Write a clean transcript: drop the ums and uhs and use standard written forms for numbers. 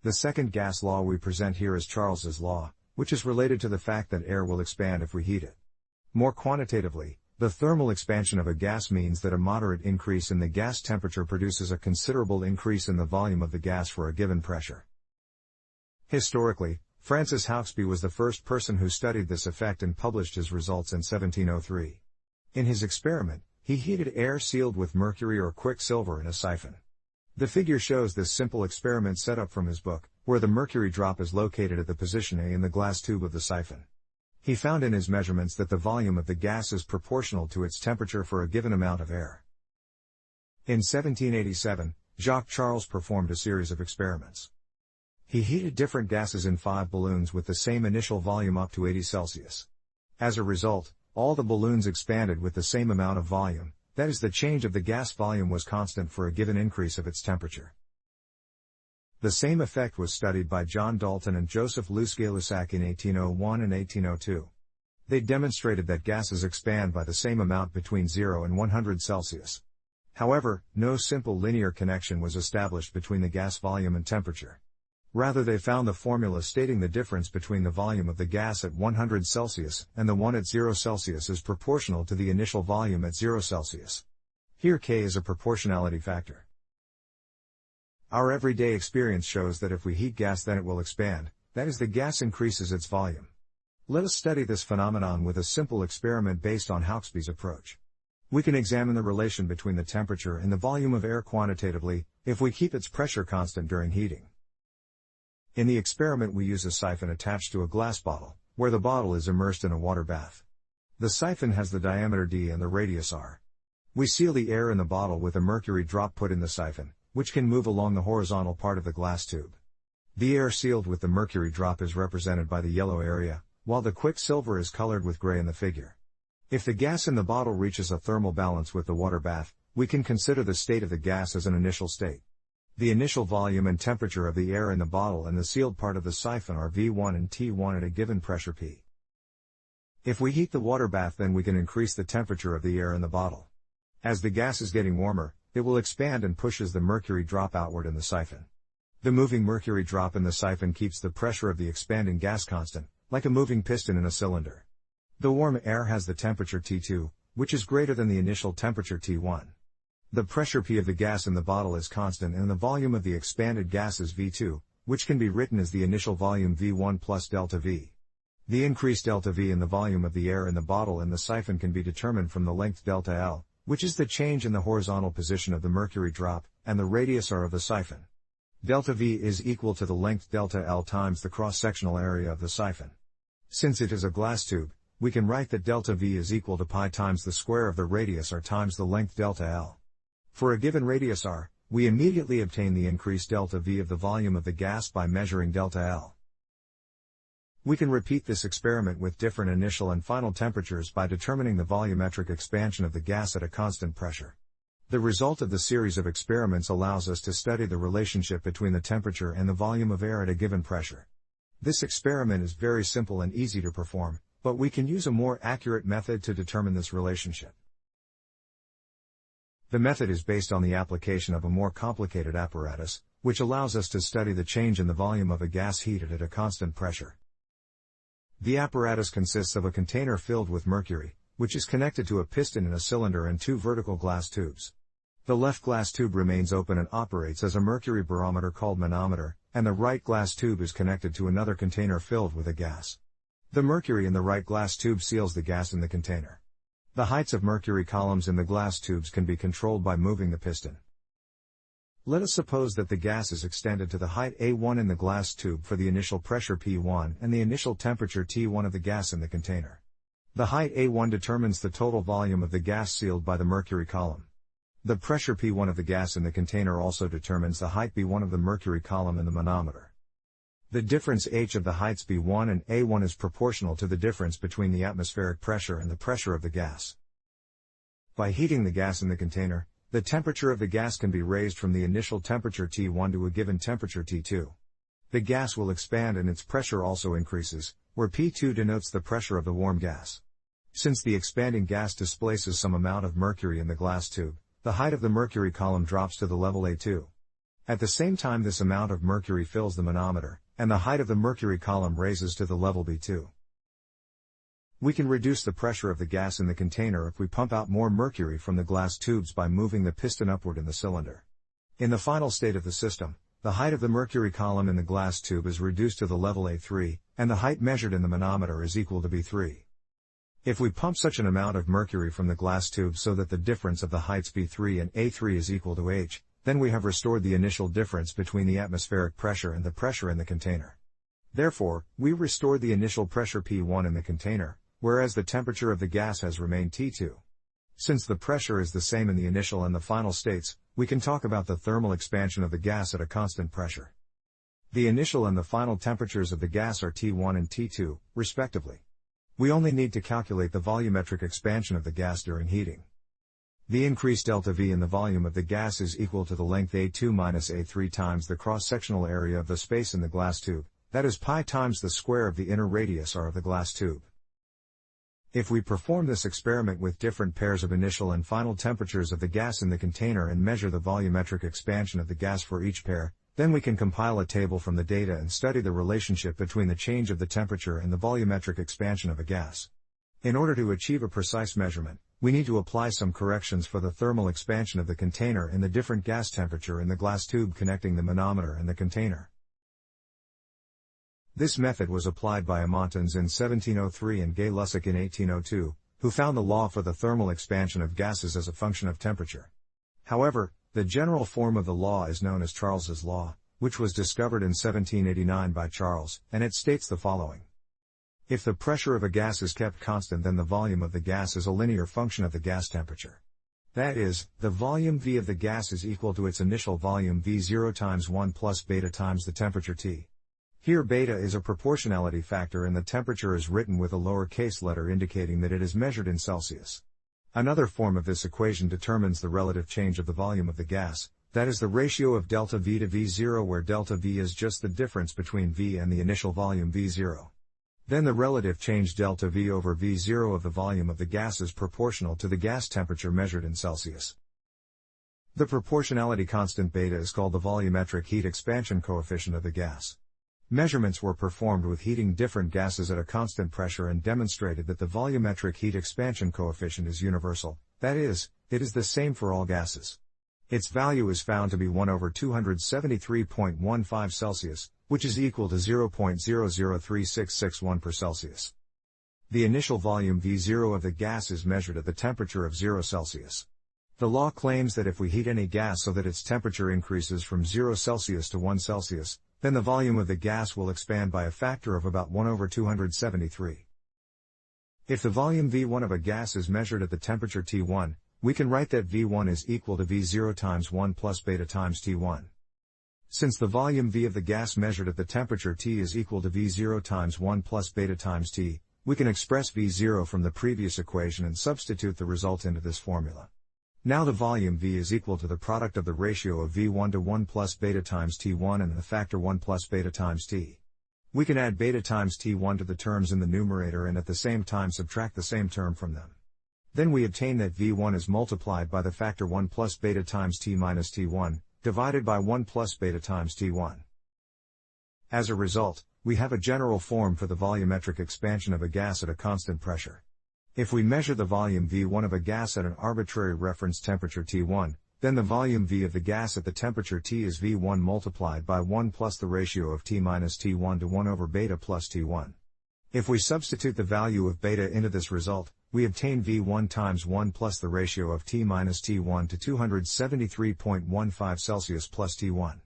The second gas law we present here is Charles's law, which is related to the fact that air will expand if we heat it. More quantitatively, the thermal expansion of a gas means that a moderate increase in the gas temperature produces a considerable increase in the volume of the gas for a given pressure. Historically, Francis Hauksbee was the first person who studied this effect and published his results in 1703. In his experiment, he heated air sealed with mercury or quicksilver in a siphon. The figure shows this simple experiment set up from his book, where the mercury drop is located at the position A in the glass tube of the siphon. He found in his measurements that the volume of the gas is proportional to its temperature for a given amount of air. In 1787, Jacques Charles performed a series of experiments. He heated different gases in 5 balloons with the same initial volume up to 80 Celsius. As a result, all the balloons expanded with the same amount of volume, that is, the change of the gas volume was constant for a given increase of its temperature. The same effect was studied by John Dalton and Joseph Louis Gay-Lussac in 1801 and 1802. They demonstrated that gases expand by the same amount between 0 and 100 Celsius. However, no simple linear connection was established between the gas volume and temperature. Rather, they found the formula stating the difference between the volume of the gas at 100 Celsius and the one at 0 Celsius is proportional to the initial volume at 0 Celsius. Here K is a proportionality factor. Our everyday experience shows that if we heat gas then it will expand, that is, the gas increases its volume. Let us study this phenomenon with a simple experiment based on Hauksbee's approach. We can examine the relation between the temperature and the volume of air quantitatively, if we keep its pressure constant during heating. In the experiment we use a siphon attached to a glass bottle, where the bottle is immersed in a water bath. The siphon has the diameter d and the radius r. We seal the air in the bottle with a mercury drop put in the siphon, which can move along the horizontal part of the glass tube. The air sealed with the mercury drop is represented by the yellow area, while the quicksilver is colored with gray in the figure. If the gas in the bottle reaches a thermal balance with the water bath, we can consider the state of the gas as an initial state. The initial volume and temperature of the air in the bottle and the sealed part of the siphon are V1 and T1 at a given pressure P. If we heat the water bath, then we can increase the temperature of the air in the bottle. As the gas is getting warmer, it will expand and pushes the mercury drop outward in the siphon. The moving mercury drop in the siphon keeps the pressure of the expanding gas constant, like a moving piston in a cylinder. The warm air has the temperature T2, which is greater than the initial temperature T1. The pressure P of the gas in the bottle is constant and the volume of the expanded gas is V2, which can be written as the initial volume V1 plus delta V. The increased delta V in the volume of the air in the bottle and the siphon can be determined from the length delta L, which is the change in the horizontal position of the mercury drop, and the radius r of the siphon. Delta V is equal to the length delta L times the cross-sectional area of the siphon. Since it is a glass tube, we can write that delta V is equal to pi times the square of the radius r times the length delta L. For a given radius r, we immediately obtain the increased delta V of the volume of the gas by measuring delta L. We can repeat this experiment with different initial and final temperatures by determining the volumetric expansion of the gas at a constant pressure. The result of the series of experiments allows us to study the relationship between the temperature and the volume of air at a given pressure. This experiment is very simple and easy to perform, but we can use a more accurate method to determine this relationship. The method is based on the application of a more complicated apparatus, which allows us to study the change in the volume of a gas heated at a constant pressure. The apparatus consists of a container filled with mercury, which is connected to a piston in a cylinder and 2 vertical glass tubes. The left glass tube remains open and operates as a mercury barometer called manometer, and the right glass tube is connected to another container filled with a gas. The mercury in the right glass tube seals the gas in the container. The heights of mercury columns in the glass tubes can be controlled by moving the piston. Let us suppose that the gas is extended to the height A1 in the glass tube for the initial pressure P1 and the initial temperature T1 of the gas in the container. The height A1 determines the total volume of the gas sealed by the mercury column. The pressure P1 of the gas in the container also determines the height B1 of the mercury column in the manometer. The difference H of the heights B1 and A1 is proportional to the difference between the atmospheric pressure and the pressure of the gas. By heating the gas in the container, the temperature of the gas can be raised from the initial temperature T1 to a given temperature T2. The gas will expand and its pressure also increases, where P2 denotes the pressure of the warm gas. Since the expanding gas displaces some amount of mercury in the glass tube, the height of the mercury column drops to the level A2. At the same time this amount of mercury fills the manometer, and the height of the mercury column raises to the level B2. We can reduce the pressure of the gas in the container if we pump out more mercury from the glass tubes by moving the piston upward in the cylinder. In the final state of the system, the height of the mercury column in the glass tube is reduced to the level A3, and the height measured in the manometer is equal to B3. If we pump such an amount of mercury from the glass tube so that the difference of the heights B3 and A3 is equal to H, then we have restored the initial difference between the atmospheric pressure and the pressure in the container. Therefore, we restored the initial pressure P1 in the container, whereas the temperature of the gas has remained T2. Since the pressure is the same in the initial and the final states, we can talk about the thermal expansion of the gas at a constant pressure. The initial and the final temperatures of the gas are T1 and T2, respectively. We only need to calculate the volumetric expansion of the gas during heating. The increased delta V in the volume of the gas is equal to the length A2 minus A3 times the cross-sectional area of the space in the glass tube, that is pi times the square of the inner radius r of the glass tube. If we perform this experiment with different pairs of initial and final temperatures of the gas in the container and measure the volumetric expansion of the gas for each pair, then we can compile a table from the data and study the relationship between the change of the temperature and the volumetric expansion of a gas. In order to achieve a precise measurement, we need to apply some corrections for the thermal expansion of the container and the different gas temperature in the glass tube connecting the manometer and the container. This method was applied by Amontons in 1703 and Gay-Lussac in 1802, who found the law for the thermal expansion of gases as a function of temperature. However, the general form of the law is known as Charles's law, which was discovered in 1789 by Charles, and it states the following. If the pressure of a gas is kept constant, then the volume of the gas is a linear function of the gas temperature. That is, the volume V of the gas is equal to its initial volume V0 times 1 plus beta times the temperature T. Here beta is a proportionality factor and the temperature is written with a lowercase letter indicating that it is measured in Celsius. Another form of this equation determines the relative change of the volume of the gas, that is the ratio of delta V to V0, where delta V is just the difference between V and the initial volume V0. Then the relative change delta V over V0 of the volume of the gas is proportional to the gas temperature measured in Celsius. The proportionality constant beta is called the volumetric heat expansion coefficient of the gas. Measurements were performed with heating different gases at a constant pressure and demonstrated that the volumetric heat expansion coefficient is universal, that is, it is the same for all gases. Its value is found to be 1 over 273.15 Celsius, which is equal to 0.003661 per Celsius. The initial volume V0 of the gas is measured at the temperature of 0 Celsius. The law claims that if we heat any gas so that its temperature increases from 0 Celsius to 1 Celsius, then the volume of the gas will expand by a factor of about 1 over 273. If the volume V1 of a gas is measured at the temperature T1, we can write that V1 is equal to V0 times 1 plus beta times T1. Since the volume V of the gas measured at the temperature T is equal to V0 times 1 plus beta times T, we can express V0 from the previous equation and substitute the result into this formula. Now the volume V is equal to the product of the ratio of V1 to 1 plus beta times T1 and the factor 1 plus beta times T. We can add beta times T1 to the terms in the numerator and at the same time subtract the same term from them. Then we obtain that V1 is multiplied by the factor 1 plus beta times T minus T1, divided by 1 plus beta times T1. As a result, we have a general form for the volumetric expansion of a gas at a constant pressure. If we measure the volume V1 of a gas at an arbitrary reference temperature T1, then the volume V of the gas at the temperature T is V1 multiplied by 1 plus the ratio of T minus T1 to 1 over beta plus T1. If we substitute the value of beta into this result, we obtain V1 times 1 plus the ratio of T minus T1 to 273.15 Celsius plus T1.